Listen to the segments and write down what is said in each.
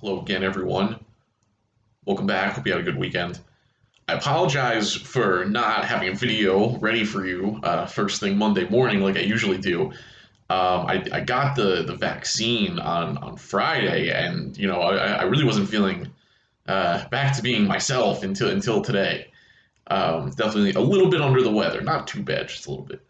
Hello again, everyone. Welcome back. Hope you had a good weekend. I apologize for not having a video ready for you first thing Monday morning like I usually do. I got the vaccine on Friday, and I really wasn't feeling back to being myself until today. Definitely a little bit under the weather, not too bad, just a little bit.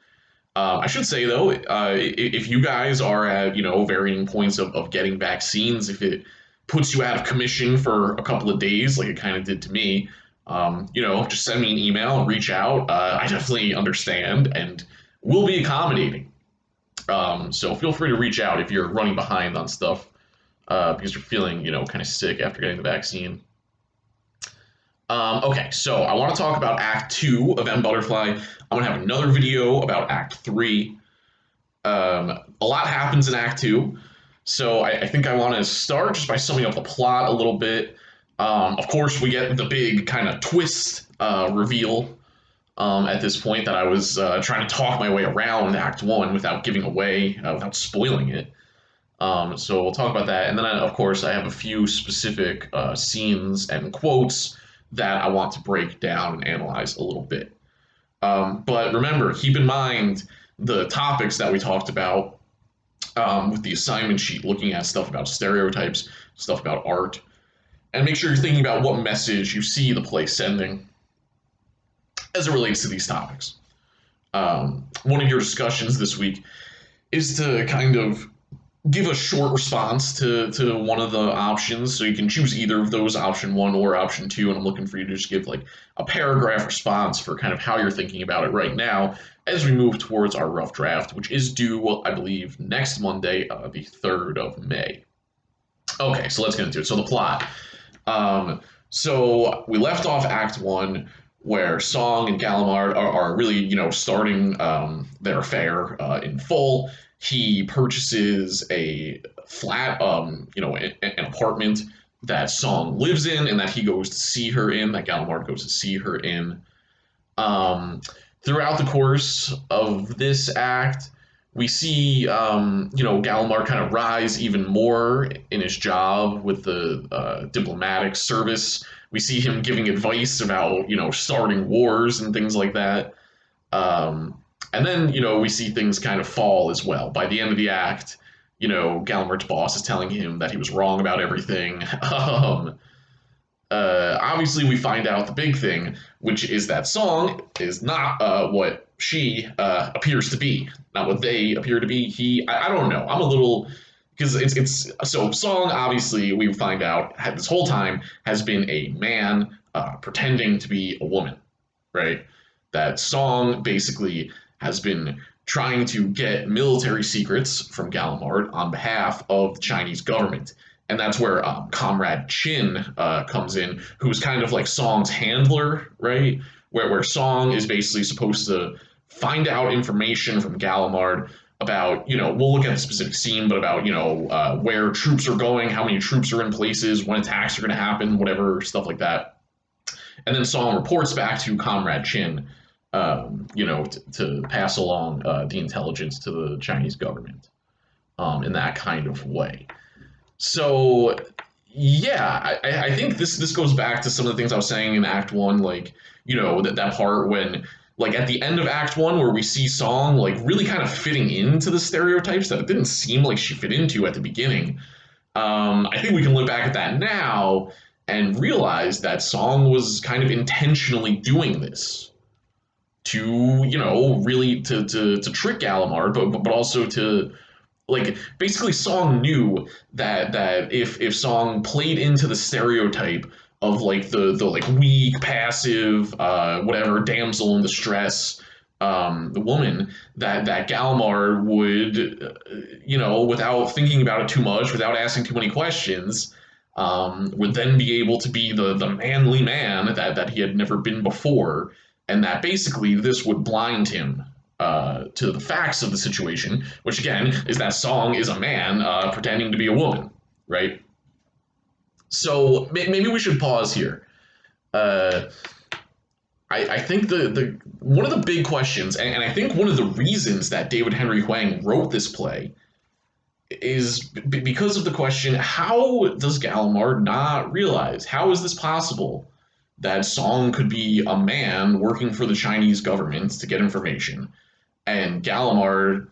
I should say though, if you guys are at varying points of getting vaccines, if it puts you out of commission for a couple of days, like it kind of did to me, just send me an email and reach out. I definitely understand and will be accommodating. So feel free to reach out if you're running behind on stuff because you're feeling kind of sick after getting the vaccine. Okay, so I want to talk about Act 2 of M Butterfly. I'm going to have another video about Act 3. A lot happens in Act 2, so I think I want to start just by summing up the plot a little bit. Of course, we get the big kind of twist reveal at this point that I was trying to talk my way around Act 1 without giving away, without spoiling it. So we'll talk about that. And then, of course, I have a few specific scenes and quotes that I want to break down and analyze a little bit. But remember, keep in mind the topics that we talked about with the assignment sheet, looking at stuff about stereotypes, stuff about art, and make sure you're thinking about what message you see the play sending as it relates to these topics. One of your discussions this week is to kind of give a short response to one of the options. So you can choose either of those, option one or option two. And I'm looking for you to just give like a paragraph response for kind of how you're thinking about it right now as we move towards our rough draft, which is due, I believe, next Monday, the 3rd of May. Okay, so let's get into it. So the plot. So we left off Act 1 where Song and Gallimard are really, starting their affair in full. He purchases a flat, an apartment that Song lives in and that he goes to see her in, that Gallimard goes to see her in. Throughout the course of this act, we see, Gallimard kind of rise even more in his job with the diplomatic service. We see him giving advice about, starting wars and things like that. And then, we see things kind of fall as well. By the end of the act, Gallimard's boss is telling him that he was wrong about everything. Obviously, we find out the big thing, which is that Song is not what she appears to be, not what they appear to be. I don't know. I'm a little because it's so Song. Obviously, we find out this whole time has been a man pretending to be a woman, right? That Song basically has been trying to get military secrets from Gallimard on behalf of the Chinese government. And that's where Comrade Chin comes in, who's kind of like Song's handler, right? Where Song is basically supposed to find out information from Gallimard about, we'll look at the specific scene, but about, where troops are going, how many troops are in places, when attacks are going to happen, whatever, stuff like that. And then Song reports back to Comrade Chin, to pass along the intelligence to the Chinese government in that kind of way. So, yeah, I think this goes back to some of the things I was saying in Act 1, like, that part when, like, at the end of Act 1 where we see Song, like, really kind of fitting into the stereotypes that it didn't seem like she fit into at the beginning. I think we can look back at that now and realize that Song was kind of intentionally doing this to, really to trick Gallimard, but also to like basically Song knew that if Song played into the stereotype of like the like weak, passive, whatever damsel in distress, the woman that Gallimard would, without thinking about it too much, without asking too many questions, would then be able to be the manly man that he had never been before, and that basically this would blind him to the facts of the situation, which again is that Song is a man pretending to be a woman, right? So maybe we should pause here. Uh, I think the one of the big questions, and I think one of the reasons that David Henry Hwang wrote this play, is because of the question, how does Gallimard not realize? How is this possible that Song could be a man working for the Chinese government to get information, and Gallimard,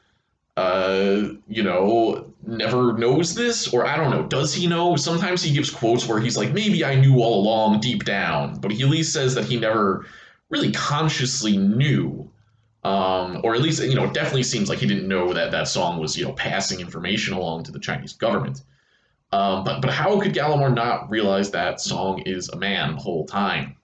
never knows this, or I don't know, does he know? Sometimes he gives quotes where he's like, maybe I knew all along deep down, but he at least says that he never really consciously knew. Or at least, it definitely seems like he didn't know that that song was, passing information along to the Chinese government. But how could Gallimard not realize that Song is a man the whole time?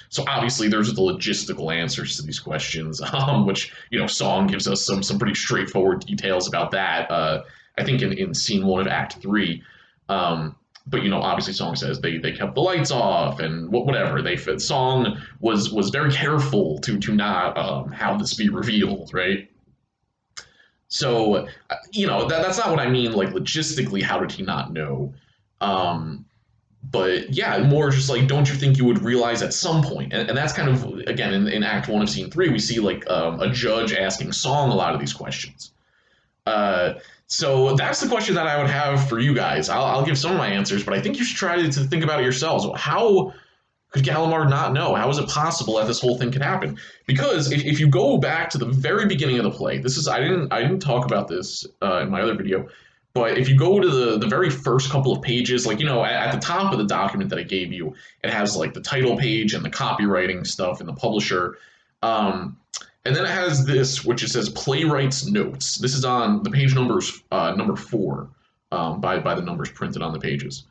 So obviously, there's the logistical answers to these questions, which Song gives us some pretty straightforward details about that. I think in scene one of Act Three. But obviously, Song says they kept the lights off and whatever. Song was very careful to not have this be revealed, right? So that's not what I mean. Like logistically, how did he not know? Um, but yeah, more just like, don't you think you would realize at some point? And that's kind of, again, in Act One of Scene Three, we see like a judge asking Song a lot of these questions. Uh, so that's the question that I would have for you guys. I'll give some of my answers, but I think you should try to think about it yourselves. How could Gallimard not know? How is it possible that this whole thing could happen? Because if you go back to the very beginning of the play, this is I didn't talk about this in my other video, but if you go to the very first couple of pages, like at the top of the document that I gave you, it has like the title page and the copywriting stuff and the publisher. Um, and then it has this, which it says playwright's notes. This is on the page numbers number 4, by the numbers printed on the pages.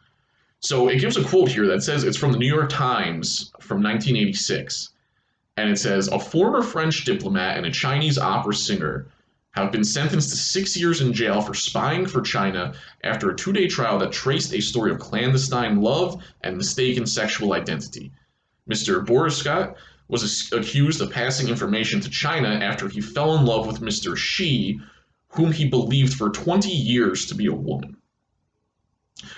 So it gives a quote here that says it's from the New York Times from 1986. And it says, a former French diplomat and a Chinese opera singer have been sentenced to 6 years in jail for spying for China after a 2-day trial that traced a story of clandestine love and mistaken sexual identity. Mr. Boriscott was accused of passing information to China after he fell in love with Mr. Xi, whom he believed for 20 years to be a woman.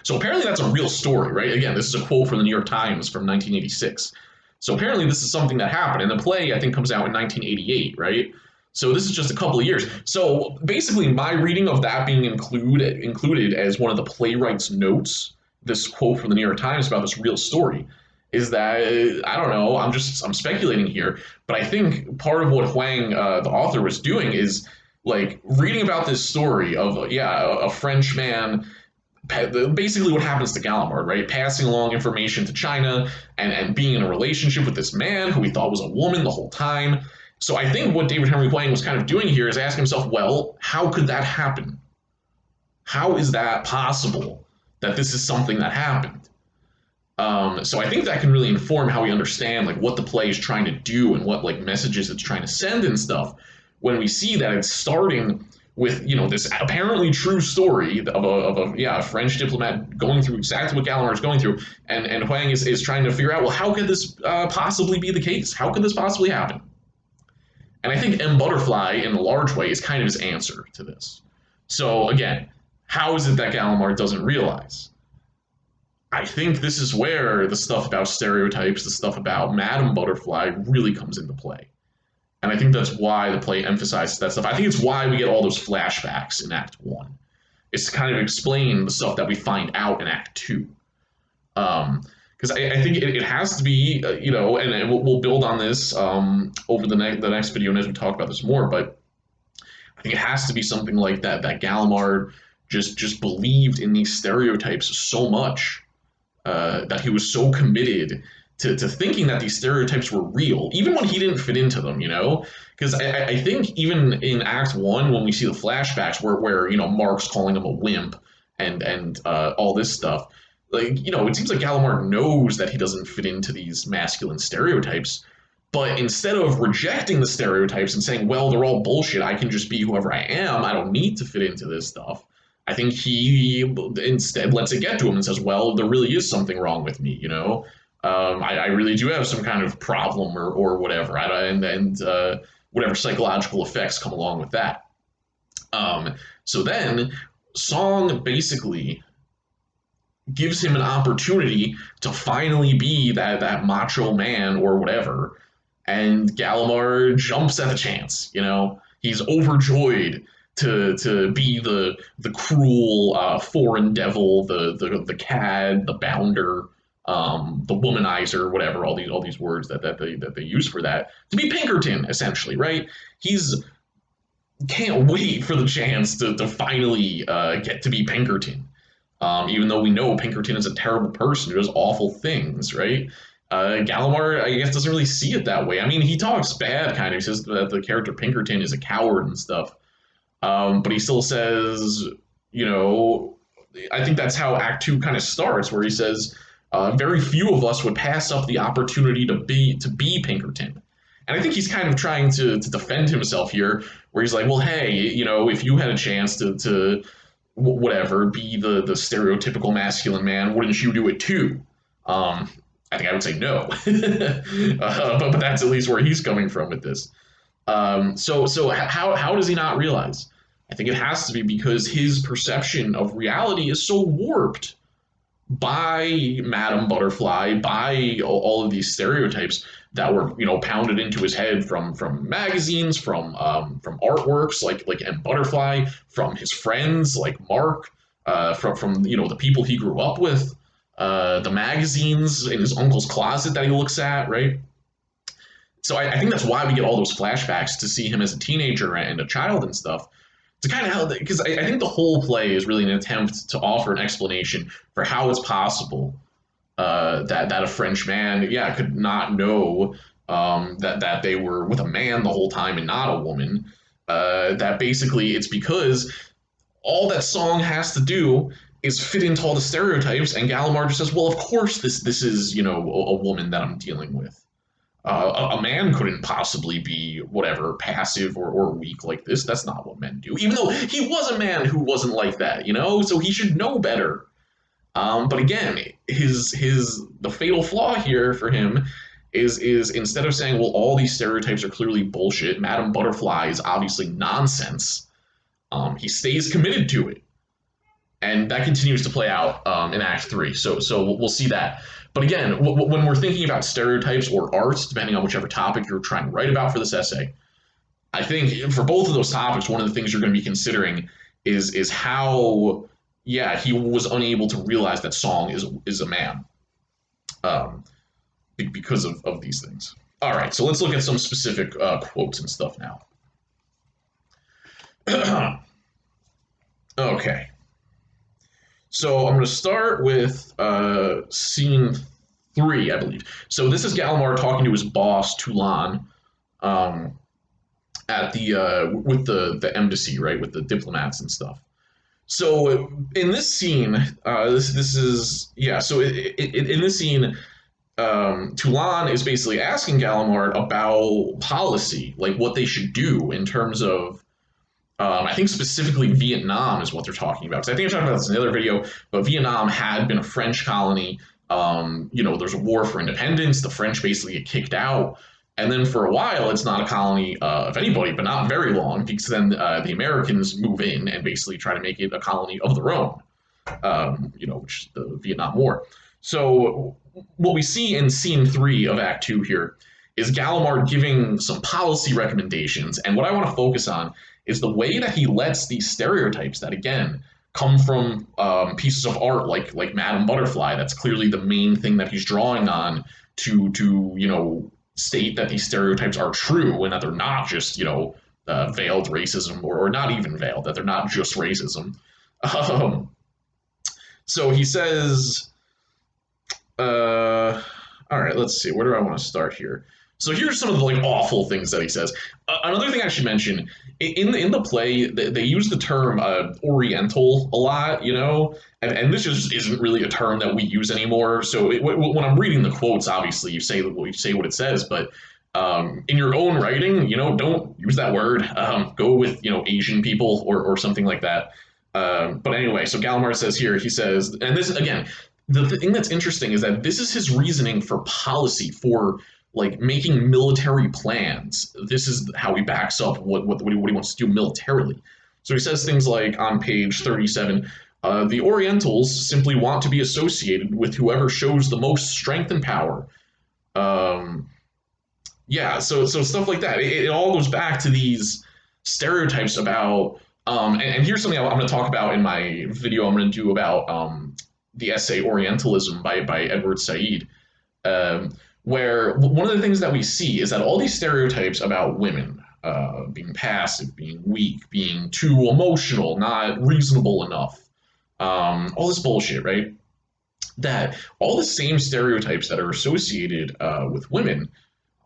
So apparently that's a real story, right? Again, this is a quote from the New York Times from 1986. So apparently this is something that happened. And the play, I think, comes out in 1988, right? So this is just a couple of years. So basically, my reading of that being included as one of the playwright's notes, this quote from the New York Times about this real story, is that I don't know. I'm speculating here, but I think part of what Hwang, the author, was doing is like reading about this story of a French man, basically what happens to Gallimard, right? Passing along information to China and being in a relationship with this man who he thought was a woman the whole time. So I think what David Henry Hwang was kind of doing here is asking himself, well, how could that happen? How is that possible that this is something that happened? So I think that can really inform how we understand like what the play is trying to do and what like messages it's trying to send and stuff. When we see that it's starting with this apparently true story of a French diplomat going through exactly what Gallimard is going through, and Hwang is trying to figure out, well, how could this possibly be the case? How could this possibly happen? And I think M. Butterfly, in a large way, is kind of his answer to this. So again, how is it that Gallimard doesn't realize? I think this is where the stuff about stereotypes, the stuff about Madame Butterfly really comes into play. And I think that's why the play emphasizes that stuff. I think it's why we get all those flashbacks in Act 1. It's to kind of explain the stuff that we find out in Act 2. Because I think it has to be, and we'll build on this over the next video and as we talk about this more, but I think it has to be something like that Gallimard just believed in these stereotypes so much that he was so committed to thinking that these stereotypes were real, even when he didn't fit into them, Because I think even in Act 1, when we see the flashbacks where Mark's calling him a wimp and all this stuff, like, it seems like Gallimard knows that he doesn't fit into these masculine stereotypes, but instead of rejecting the stereotypes and saying, well, they're all bullshit, I can just be whoever I am, I don't need to fit into this stuff, I think he instead lets it get to him and says, well, there really is something wrong with me, I really do have some kind of problem or whatever, and whatever psychological effects come along with that. So then Song basically gives him an opportunity to finally be that macho man or whatever, and Gallimard jumps at the chance. He's overjoyed to be the cruel foreign devil, the cad, the bounder, the womanizer, whatever, all these words that they use for that, to be Pinkerton, essentially, right? He's can't wait for the chance to finally get to be Pinkerton. Even though we know Pinkerton is a terrible person who does awful things, right? Gallimard, I guess, doesn't really see it that way. I mean, he talks bad, kind of. He says that the character Pinkerton is a coward and stuff. But he still says, you know, I think that's how Act Two kind of starts, where he says, "Very few of us would pass up the opportunity to be Pinkerton." And I think he's kind of trying to defend himself here, where he's like, "Well, hey, if you had a chance to whatever be the stereotypical masculine man, wouldn't you do it too?" I think I would say no, but that's at least where he's coming from with this. So how does he not realize? I think it has to be because his perception of reality is so warped by Madame Butterfly, by all of these stereotypes that were pounded into his head from magazines, from artworks like M Butterfly, from his friends like Mark, from the people he grew up with, the magazines in his uncle's closet that he looks at, right? So I think that's why we get all those flashbacks to see him as a teenager and a child and stuff. To kind of how, because I think the whole play is really an attempt to offer an explanation for how it's possible that a French man, yeah, could not know that they were with a man the whole time and not a woman. That basically it's because all that song has to do is fit into all the stereotypes, and Gallimard just says, "Well, of course this is a woman that I'm dealing with." A man couldn't possibly be whatever passive or weak like this. That's not what men do. Even though he was a man who wasn't like that, so he should know better. But again, the fatal flaw here for him is instead of saying, well, all these stereotypes are clearly bullshit, Madame Butterfly is obviously nonsense. He stays committed to it, and that continues to play out in Act Three. So we'll see that. But again, when we're thinking about stereotypes or art, depending on whichever topic you're trying to write about for this essay, I think for both of those topics, one of the things you're going to be considering is how, yeah, he was unable to realize that Song is a man because of these things. All right, so let's look at some specific quotes and stuff now. Okay. So I'm going to start with scene 3, I believe. So this is Gallimard talking to his boss, Toulon, at with the embassy, right, with the diplomats and stuff. So in this scene, this is yeah. So in this scene, Toulon is basically asking Gallimard about policy, like what they should do in terms of. I think specifically Vietnam is what they're talking about. Because I think I talked about this in the other video, but Vietnam had been a French colony. There's a war for independence. The French basically get kicked out. And then for a while, it's not a colony of anybody, but not very long, because then the Americans move in and basically try to make it a colony of their own, which is the Vietnam War. So what we see in scene 3 of Act 2 here is Gallimard giving some policy recommendations. And what I want to focus on is the way that he lets these stereotypes that, again, come from pieces of art like Madame Butterfly. That's clearly the main thing that he's drawing on to state that these stereotypes are true and that they're not just, veiled racism or not even veiled, that they're not just racism. So he says, all right, let's see, where do I want to start here? So here's some of the awful things that he says. Another thing I should mention in the play, they use the term Oriental a lot, and this just isn't really a term that we use anymore. So when I'm reading the quotes, obviously you say what it says, but in your own writing, don't use that word. Go with Asian people or something like that. But anyway, so Gallimard says here, he says, and this again, the thing that's interesting is that this is his reasoning for policy for making military plans. This is how he backs up what he wants to do militarily. So he says things like on page 37, the Orientals simply want to be associated with whoever shows the most strength and power. So stuff like that. It all goes back to these stereotypes about And here's something I'm going to talk about in my video I'm going to do about the essay Orientalism by Edward Said, um, where one of the things that we see is that all these stereotypes about women being passive, being weak, being too emotional, not reasonable enough, all this bullshit, right? That all the same stereotypes that are associated with women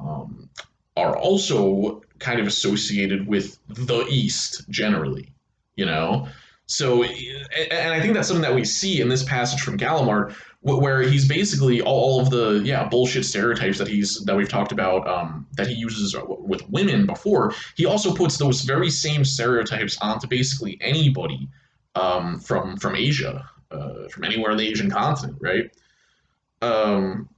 um, are also kind of associated with the East generally, you know? So, and I think that's something that we see in this passage from Gallimard, where he's basically all of the bullshit stereotypes that we've talked about that he uses with women before. He also puts those very same stereotypes onto basically anybody from Asia, from anywhere in the Asian continent, right? Um,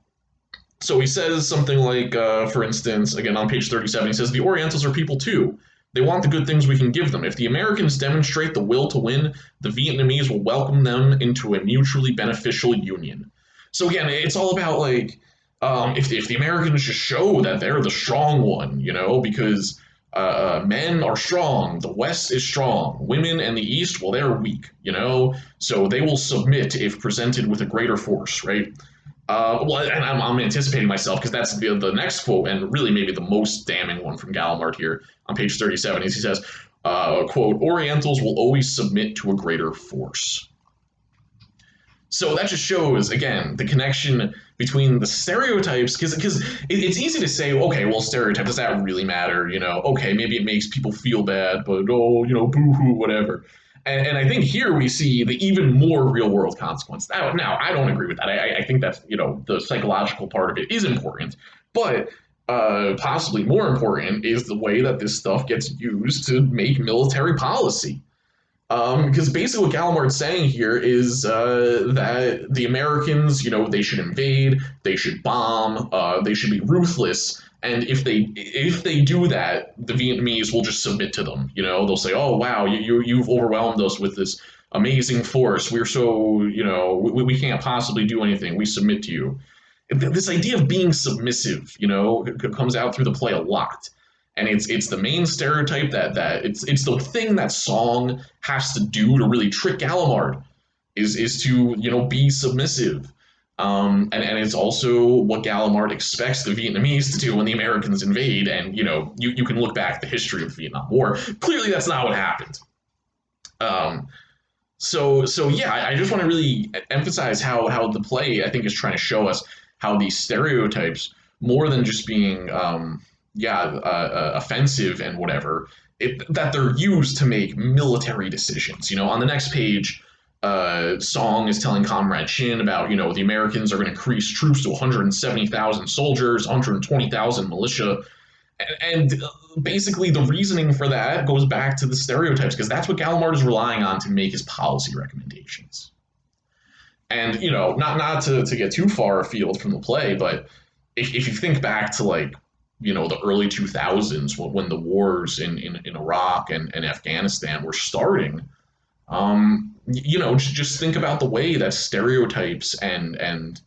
so he says something like, for instance, again on page 37, he says, the Orientals are people too. They want the good things we can give them. If the Americans demonstrate the will to win, the Vietnamese will welcome them into a mutually beneficial union. So again, it's all about like, if the Americans just show that they're the strong one, because men are strong, the West is strong, women and the East, well, they're weak, so they will submit if presented with a greater force, right? Well, and I'm anticipating myself because that's the next quote, and really maybe the most damning one from Gallimard here on page 37. Is he says, quote, Orientals will always submit to a greater force. So that just shows, again, the connection between the stereotypes, because it's easy to say, okay, well, stereotype, does that really matter? Okay, maybe it makes people feel bad, but, boo-hoo, whatever. And I think here we see the even more real world consequence. Now I don't agree with that. I think that the psychological part of it is important, but possibly more important is the way that this stuff gets used to make military policy. Because basically what Gallimard's saying here is that the Americans, they should invade, they should bomb, they should be ruthless, and if they do that, the Vietnamese will just submit to them. They'll say, "Oh wow, you've overwhelmed us with this amazing force. We're so we can't possibly do anything. We submit to you." This idea of being submissive, comes out through the play a lot, and it's the main stereotype that it's the thing that Song has to do to really trick Gallimard is to be submissive. And it's also what Gallimard expects the Vietnamese to do when the Americans invade. And you can look back at the history of the Vietnam War. Clearly, that's not what happened. So yeah, I just want to really emphasize how the play I think is trying to show us how these stereotypes, more than just being offensive and whatever, that they're used to make military decisions. On the next page, Song is telling Comrade Chin about, the Americans are going to increase troops to 170,000 soldiers, 120,000 militia. And basically, the reasoning for that goes back to the stereotypes, because that's what Gallimard is relying on to make his policy recommendations. And, not to get too far afield from the play, but if you think back to, like, the early 2000s when the wars in Iraq and Afghanistan were starting, just think about the way that stereotypes and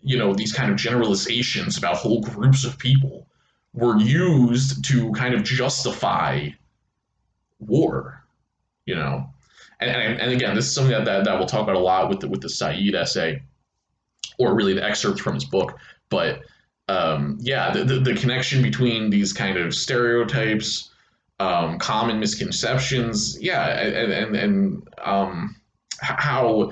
these kind of generalizations about whole groups of people were used to kind of justify war, and again, this is something that we'll talk about a lot with the Said essay, or really the excerpts from his book. But the connection between these kind of stereotypes, common misconceptions, and how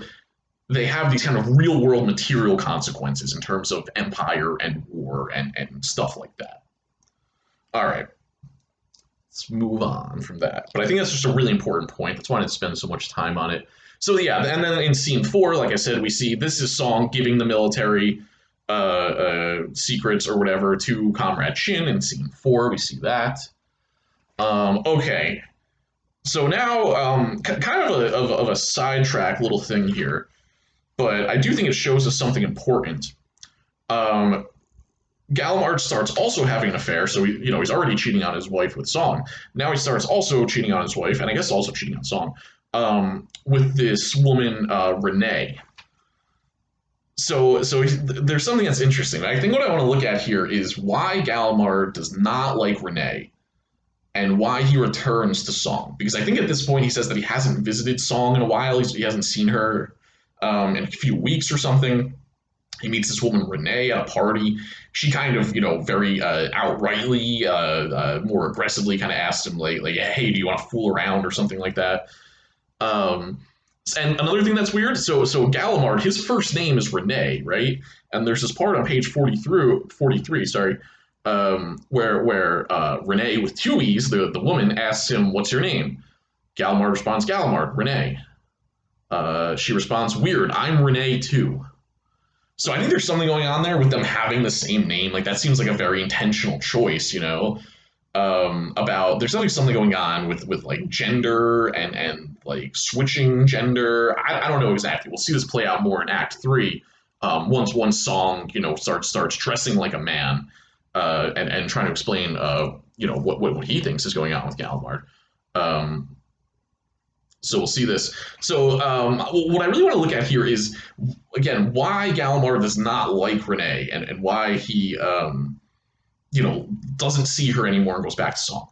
they have these kind of real world material consequences in terms of empire and war and stuff like that. All right, let's move on from that. But I think that's just a really important point. That's why I didn't spend so much time on it. So yeah, and then in scene 4, like I said, we see this is Song giving the military secrets or whatever to Comrade Chin. In scene 4, we see that. Okay, so now kind of a sidetrack little thing here, but I do think it shows us something important. Gallimard starts also having an affair, so he's already cheating on his wife with Song. Now he starts also cheating on his wife, and I guess also cheating on Song, with this woman, Renee. So there's something that's interesting. I think what I want to look at here is why Gallimard does not like Renee. and why he returns to Song. Because I think at this point he says that he hasn't visited Song in a while. He hasn't seen her in a few weeks or something. He meets this woman Renee at a party. She kind of, very outrightly, more aggressively, kind of asks him like, "Hey, do you want to fool around or something like that?" Um, and another thing that's weird. So Gallimard, his first name is Renee, right? And there's this part on page 43, sorry, where Renee with two e's, the woman asks him, "What's your name?" Gallimard responds, "Gallimard, Renee." She responds, "Weird. I'm Renee too." So I think there's something going on there with them having the same name. Like that seems like a very intentional choice, about there's always something going on with like gender and like switching gender. I don't know exactly. We'll see this play out more in Act Three. Once one song, starts dressing like a man, and trying to explain, what he thinks is going on with Gallimard. Um, so we'll see this. So what I really want to look at here is, again, why Gallimard does not like Renee, and why he, doesn't see her anymore and goes back to Song.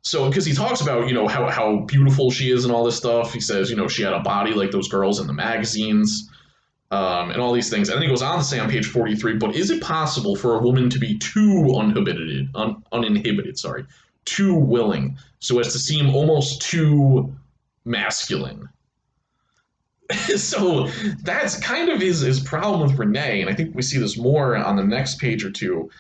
So because he talks about, how beautiful she is and all this stuff. He says, she had a body like those girls in the magazines, and all these things. And then he goes on to say on page 43, but is it possible for a woman to be too uninhibited, sorry, too willing, so as to seem almost too masculine? So that's kind of his problem with Renee, and I think we see this more on the next page or two,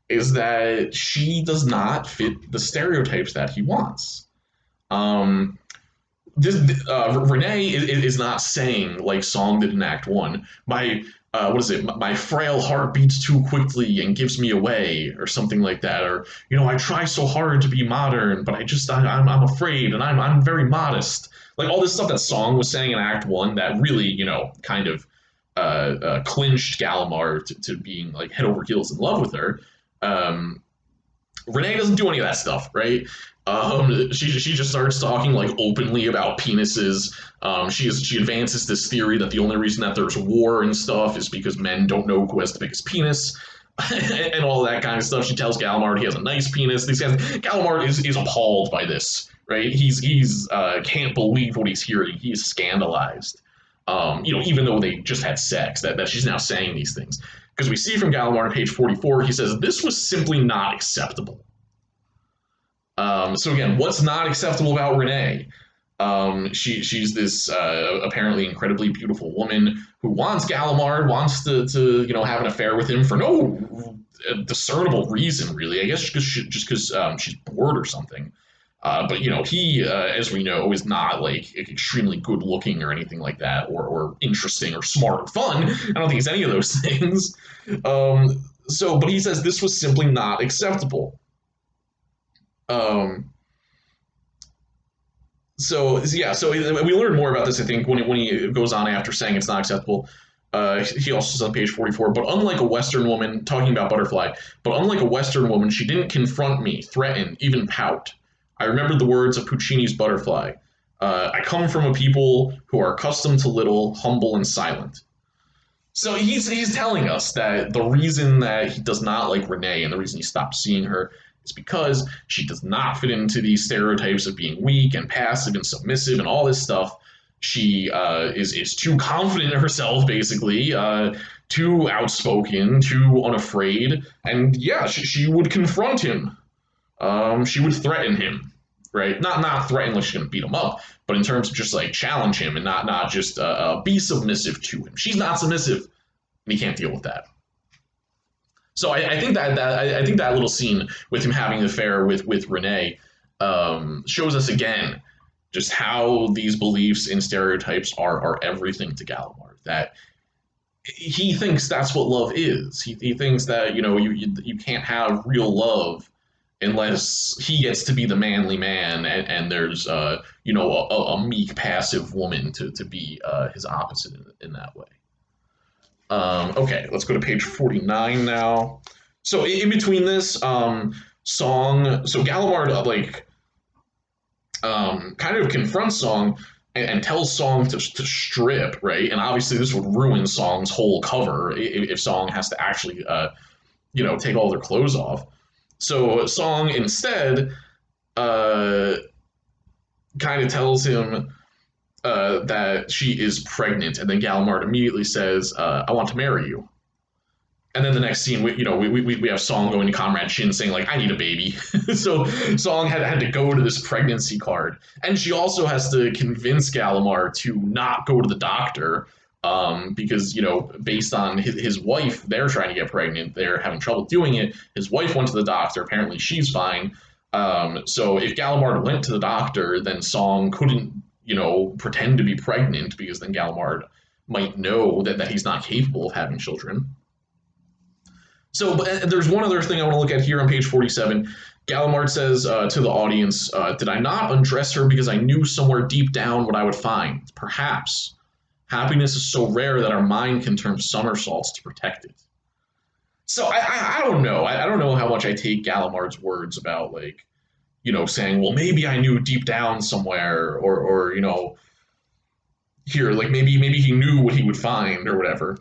is that she does not fit the stereotypes that he wants. Um, Renee is not saying like Song did in Act One. What is it? My frail heart beats too quickly and gives me away, or something like that. Or I try so hard to be modern, but I'm afraid, and I'm very modest. Like all this stuff that Song was saying in Act One that really kind of clinched Gallimard to being like head over heels in love with her. Um, Renee doesn't do any of that stuff, right? She just starts talking like openly about penises. She advances this theory that the only reason that there's war and stuff is because men don't know who has the biggest penis. And all that kind of stuff. She tells Gallimard he has a nice penis. Gallimard is appalled by this, right? He's can't believe what he's hearing. He's scandalized. Even though they just had sex, that she's now saying these things. Because we see from Gallimard on page 44, he says this was simply not acceptable. So again, what's not acceptable about Renee? She's this apparently incredibly beautiful woman who wants Gallimard, wants to have an affair with him for no discernible reason, really. I guess just because she's bored or something. But he, as we know, is not like extremely good looking or anything like that, or interesting or smart or fun. I don't think he's any of those things. But he says this was simply not acceptable. Um, so we learn more about this, I think, when he goes on after saying it's not acceptable. He also says on page 44, but unlike a Western woman, talking about Butterfly, but unlike a Western woman, she didn't confront me, threaten, even pout. I remembered the words of Puccini's Butterfly. I come from a people who are accustomed to little, humble, and silent. So he's telling us that the reason that he does not like Renee and the reason he stopped seeing her is because she does not fit into these stereotypes of being weak and passive and submissive and all this stuff. She is too confident in herself, basically, too outspoken, too unafraid, and yeah, she would confront him. She would threaten him, right? Not threaten like she's gonna beat him up, but in terms of just like challenge him and not just be submissive to him. She's not submissive, and he can't deal with that. So I think that little scene with him having an affair with Renee shows us again just how these beliefs and stereotypes are everything to Gallimard. That he thinks that's what love is. He thinks that you can't have real love unless he gets to be the manly man and there's a meek passive woman to be his opposite in that way. Okay, let's go to page 49 now. So in between this Song, so Gallimard kind of confronts Song and tells Song to strip, right? And obviously this would ruin Song's whole cover if Song has to actually take all their clothes off. So Song instead uh, kind of tells him that she is pregnant, and then Gallimard immediately says, "I want to marry you." And then the next scene, we have Song going to Comrade Shin saying like, "I need a baby." So Song had to go to this pregnancy card, and she also has to convince Gallimard to not go to the doctor, because based on his wife, they're trying to get pregnant, they're having trouble doing it. His wife went to the doctor, apparently she's fine. So if Gallimard went to the doctor, then Song couldn't pretend to be pregnant, because then Gallimard might know that he's not capable of having children. So, but there's one other thing I want to look at here on page 47. Gallimard says to the audience, "Did I not undress her because I knew somewhere deep down what I would find? Perhaps. Happiness is so rare that our mind can turn somersaults to protect it." So I don't know. I don't know how much I take Gallimard's words about, like, saying, well, maybe I knew deep down somewhere, or here, like, maybe he knew what he would find or whatever.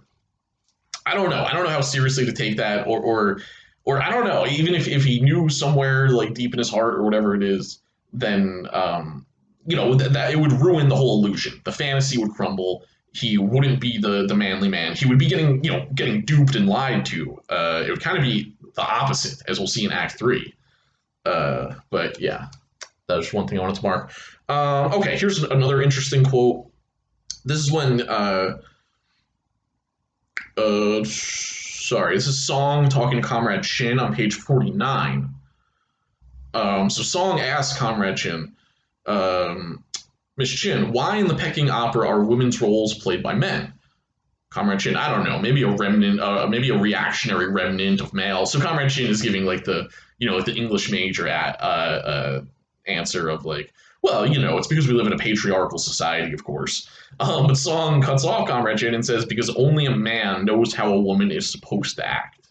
I don't know. I don't know how seriously to take that, or I don't know. Even if he knew somewhere like deep in his heart or whatever it is, then that it would ruin the whole illusion. The fantasy would crumble. He wouldn't be the manly man. He would be getting duped and lied to. It would kind of be the opposite, as we'll see in Act 3. But yeah, that was one thing I wanted to mark. Okay, here's another interesting quote. This is when this is Song talking to Comrade Shin on page 49. So Song asks Comrade Shin, "Miss Chin, why in the Peking opera are women's roles played by men?" Comrade Shin, "I don't know, maybe a remnant, maybe a reactionary remnant of male." So Comrade Shin is giving like the English major answer of like, well, it's because we live in a patriarchal society, of course. But Song cuts off Comrade Shin and says, "Because only a man knows how a woman is supposed to act."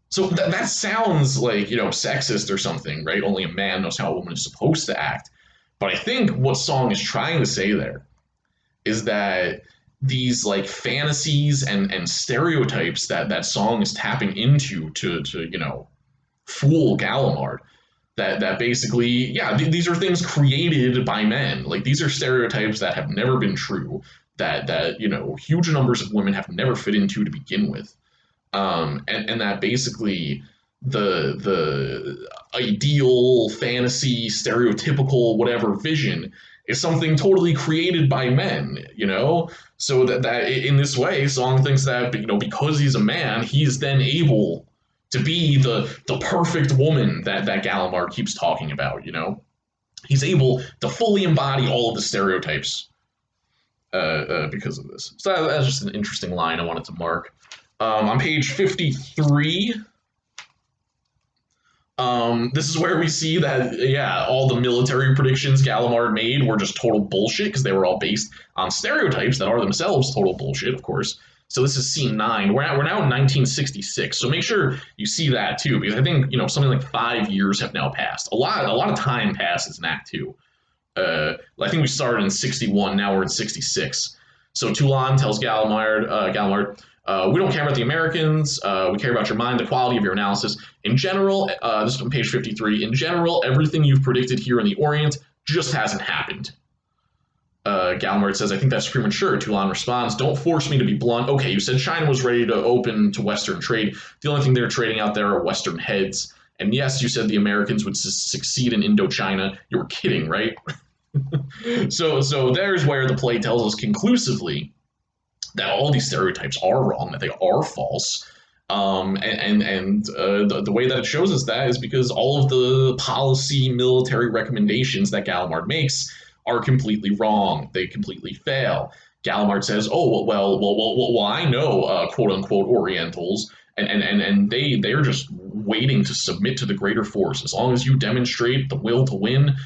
So that sounds like, sexist or something, right? Only a man knows how a woman is supposed to act. But I think what Song is trying to say there is that these like fantasies and stereotypes that Song is tapping into to fool Gallimard, that basically, yeah, these are things created by men. Like, these are stereotypes that have never been true, that huge numbers of women have never fit into to begin with, and that basically the ideal fantasy stereotypical whatever vision is something totally created by men, so that in this way Song thinks that because he's a man, he's then able to be the perfect woman that Gallimard keeps talking about. He's able to fully embody all of the stereotypes because of this. So that's just an interesting line I wanted to mark. On page 53, this is where we see that, yeah, all the military predictions Gallimard made were just total bullshit, because they were all based on stereotypes that are themselves total bullshit, of course. So this is scene 9. We're now in 1966. So make sure you see that too, because I think something like 5 years have now passed. A lot of time passes in Act 2. I think we started in 61. Now we're in 66. So Toulon tells Gallimard, "We don't care about the Americans. We care about your mind, the quality of your analysis. In general," this is on page 53. "In general, everything you've predicted here in the Orient just hasn't happened." Gallimard says, "I think that's premature." Toulon responds, "Don't force me to be blunt. Okay, you said China was ready to open to Western trade. The only thing they're trading out there are Western heads. And yes, you said the Americans would succeed in Indochina. You were kidding, right?" So there's where the play tells us conclusively that all these stereotypes are wrong, that they are false. The way that it shows us that is because all of the policy military recommendations that Gallimard makes are completely wrong. They completely fail. Gallimard says, "Oh, well, I know, quote unquote, Orientals, and they're just waiting to submit to the greater force. As long as you demonstrate the will to win,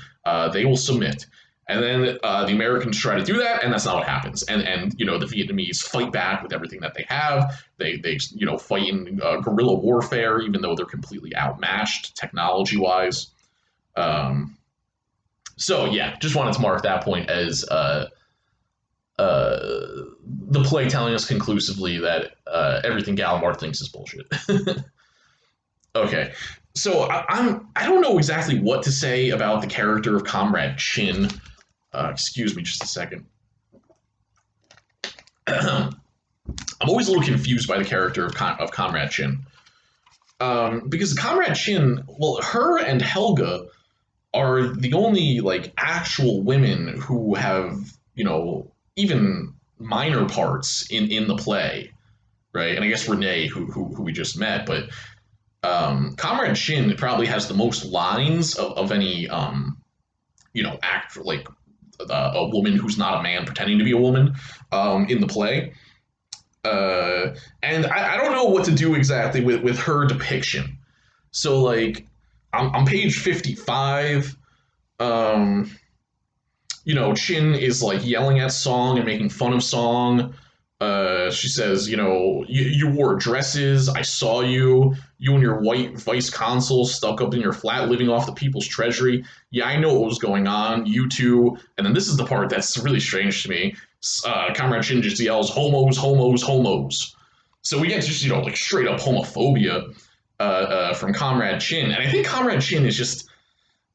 they will submit." And then the Americans try to do that, and that's not what happens. And the Vietnamese fight back with everything that they have. They fight in guerrilla warfare, even though they're completely outmatched technology wise. So yeah, just wanted to mark that point as the play telling us conclusively that everything Gallimard thinks is bullshit. Okay. So I don't know exactly what to say about the character of Comrade Chin. Excuse me, just a second. I'm always a little confused by the character of Comrade Chin. Because Comrade Chin, well, her and Helga are the only like actual women who have, even minor parts in the play, right? And I guess Renee, who we just met, but Comrade Chin probably has the most lines of any act like a woman who's not a man pretending to be a woman in the play. And I don't know what to do exactly with her depiction. So like on page 55, um, Chin is like yelling at Song and making fun of Song. She says, you wore dresses. I saw you. You and your white vice consul stuck up in your flat living off the people's treasury. Yeah, I know what was going on. You two. And then this is the part that's really strange to me. Comrade Chin just yells, homos, homos, homos. So we get just, like straight up homophobia from Comrade Chin. And I think Comrade Chin is just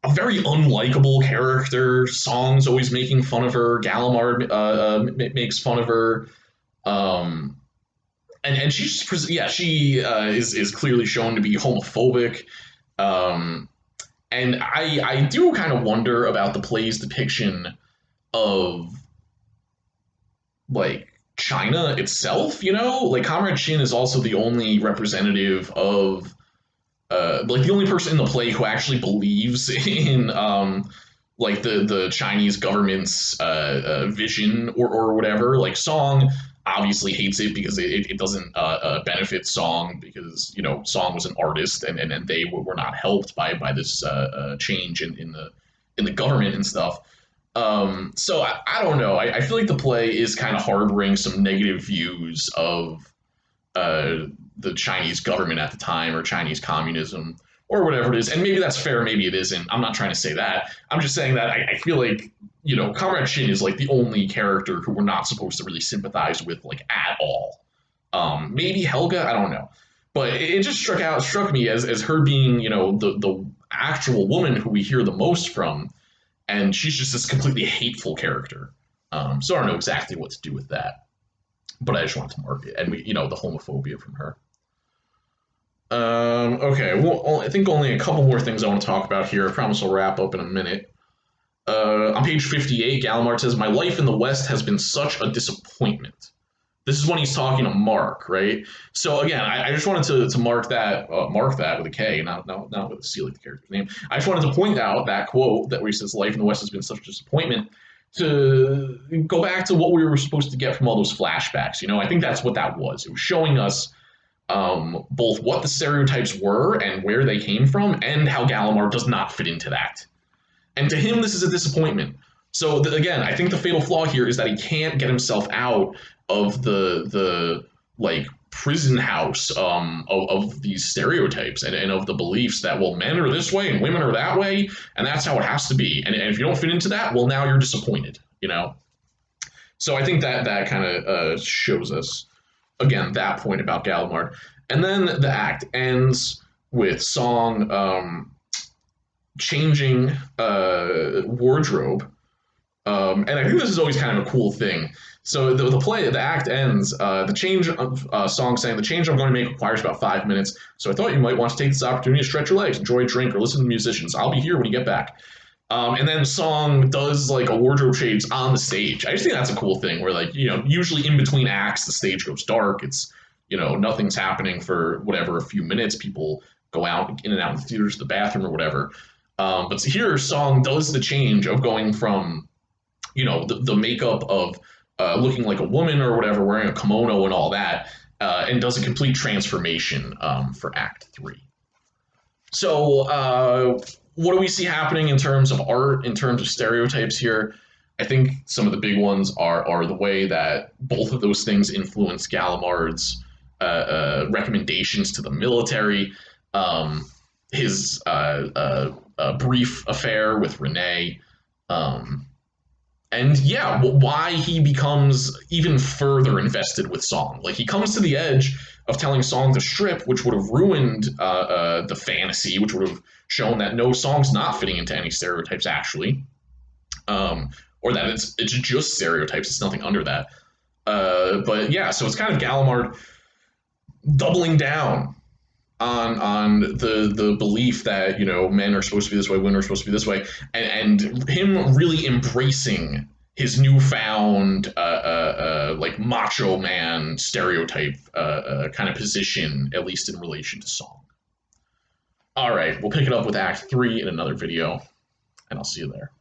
a very unlikable character. Song's always making fun of her. Gallimard makes fun of her. Um, and she's she is clearly shown to be homophobic. Um, and I do kind of wonder about the play's depiction of like China itself. Like Comrade Chin is also the only representative of like the only person in the play who actually believes in like the Chinese government's vision or whatever. Like Song obviously hates it because it doesn't benefit Song because Song was an artist and they were not helped by this change in the government and stuff. So I don't know. I feel like the play is kind of harboring some negative views of uh, the Chinese government at the time or Chinese communism or whatever it is. And maybe that's fair, maybe it isn't. I'm not trying to say that. I'm just saying that I feel like, Comrade Shin is like the only character who we're not supposed to really sympathize with like at all. Maybe Helga, I don't know. But it just struck me as her being, the actual woman who we hear the most from, and she's just this completely hateful character. So I don't know exactly what to do with that, but I just wanted to mark it, and the homophobia from her. Okay, well, I think only a couple more things I want to talk about here. I promise I'll wrap up in a minute. On page 58, Gallimard says, "My life in the West has been such a disappointment." This is when he's talking to Mark, right? So again, I just wanted to mark that with a K, not with a C like the character's name. I just wanted to point out that quote that where he says, "Life in the West has been such a disappointment," to go back to what we were supposed to get from all those flashbacks. I think that's what that was. It was showing us both what the stereotypes were and where they came from, and how Gallimard does not fit into that. And to him, this is a disappointment. So again, I think the fatal flaw here is that he can't get himself out of the like prison house of these stereotypes and of the beliefs that, well, men are this way and women are that way, and that's how it has to be. And if you don't fit into that, well, now you're disappointed. So I think that kind of shows us again that point about Gallimard. And then the act ends with Song changing wardrobe. And I think this is always kind of a cool thing. So the act ends. The change of Song saying, "The change I'm going to make requires about 5 minutes. So I thought you might want to take this opportunity to stretch your legs, enjoy a drink, or listen to the musicians. I'll be here when you get back." And then Song does like a wardrobe change on the stage. I just think that's a cool thing where like, usually in between acts, the stage goes dark. It's, nothing's happening for whatever, a few minutes. People go out in and out of the theaters, the bathroom or whatever. But here Song does the change of going from, the makeup of looking like a woman or whatever, wearing a kimono and all that, and does a complete transformation for Act 3. So what do we see happening in terms of art, in terms of stereotypes here? I think some of the big ones are the way that both of those things influence Gallimard's recommendations to the military, his brief affair with Renee, And yeah, why he becomes even further invested with Song. Like he comes to the edge of telling Song to strip, which would have ruined the fantasy, which would have shown that no, Song's not fitting into any stereotypes actually, or that it's just stereotypes. It's nothing under that. But yeah, so it's kind of Gallimard doubling down on the belief that men are supposed to be this way, women are supposed to be this way, and him really embracing his newfound like macho man stereotype kind of position, at least in relation to Song. All right, we'll pick it up with Act 3 in another video, and I'll see you there.